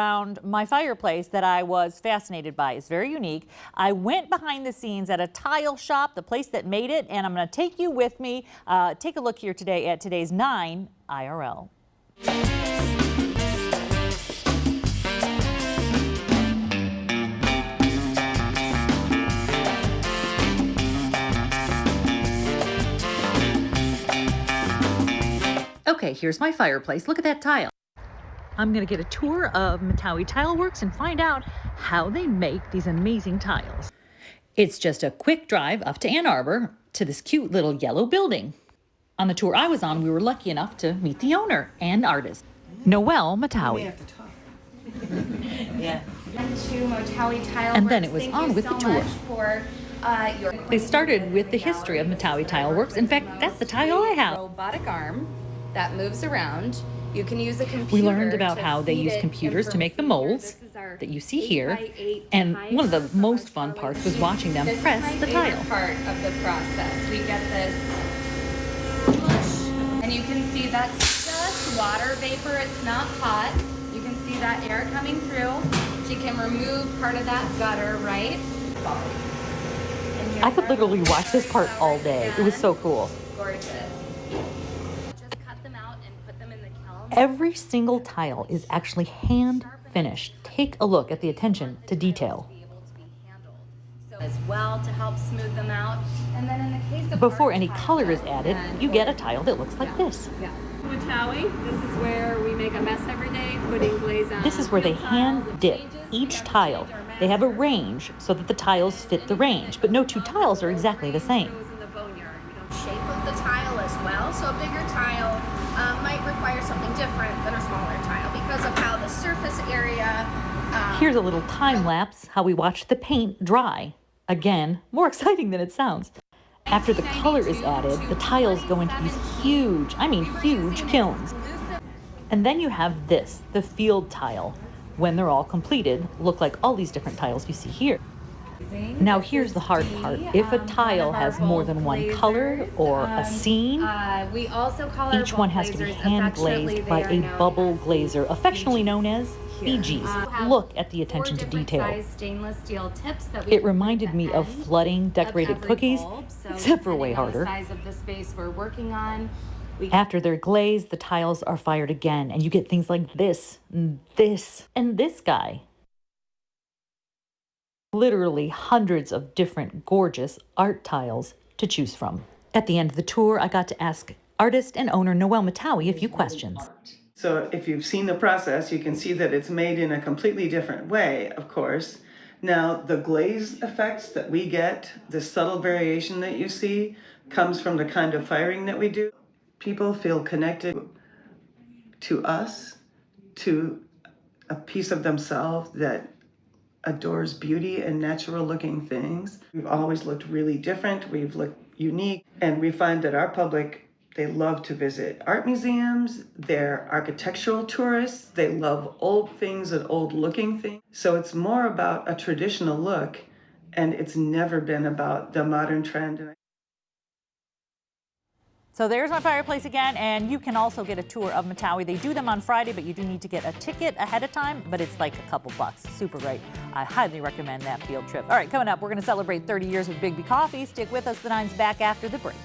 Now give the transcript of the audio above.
Around my fireplace that I was fascinated by. It's very unique. I went behind the scenes at a tile shop, the place that made it, and I'm going to take you with me. Take a look here today at today's 9 IRL. Okay, here's my fireplace. Look at that tile. I'm going to get a tour of Motawi Tile Works and find out how they make these amazing tiles. It's just a quick drive up to Ann Arbor to this cute little yellow building. On the tour I was on, we were lucky enough to meet the owner and artist, Noelle Motawi. We have to talk. Yeah. To Motawi Tile And Works. then it was Thank on you with so the tour. much for, They started with the history of Motawi Tile Works. In fact, that's the tile I have. Robotic arm that moves around. You can use a computer. We learned about to how they feed use it computers to make the molds This is our that you see 8 here. by 8 And type one of the for most our fun tile parts was sheet. watching them This press is the my tile. favorite part of the process. We get this smush, and you can see that's just water vapor. It's not hot. You can see that air coming through. She can remove part of that gutter, right? I could literally watch this part all day. It was so cool. Gorgeous. Just cut them out and put them in the kiln. Every single tile is actually hand finished. Take a look at the attention to detail. Be able to be handled. So as well to help smooth them out. And then in the case of Before our any tile, color is added, you get a tile that looks like this. Yeah. Motawi, this is where we make a mess every day, putting glaze on. This is where they hand dip each tile. They have a range so that the tiles fit the range, but no two tiles are exactly the same. Shape of the tile as well. So a bigger tile might require something different than a smaller tile because of how the surface area. Here's a little time lapse how we watch the paint dry. Again, more exciting than it sounds. After the color is added, the tiles go into these huge, I mean huge kilns. And then you have this, the field tile. When they're all completed, look like all these different tiles you see here. Now here's the hard part. If a tile has more than one color or a scene, we also call our each one has to be hand glazed by a bubble glazer, affectionately known as BGs. Look at the attention to detail. Stainless steel tips that we It reminded me of flooding decorated cookies, except for way harder. Size of the space we're working on. After they're glazed, the tiles are fired again, and you get things like this, and this guy. Literally hundreds of different gorgeous art tiles to choose from. At the end of the tour, I got to ask artist and owner Noelle Motawi a few questions. So if you've seen the process, you can see that it's made in a completely different way, of course. Now, the glaze effects that we get, the subtle variation that you see, comes from the kind of firing that we do. People feel connected to us, to a piece of themselves that adores beauty and natural looking things. We've always looked really different. We've looked unique. And we find that our public, they love to visit art museums. They're architectural tourists. They love old things and old looking things. So it's more about a traditional look, and it's never been about the modern trend. So there's my fireplace again, and you can also get a tour of Motawi. They do them on Friday, but you do need to get a ticket ahead of time, but it's like a couple bucks. Super great. I highly recommend that field trip. All right, coming up, we're going to celebrate 30 years with Big B Coffee. Stick with us. The Nine's back after the break.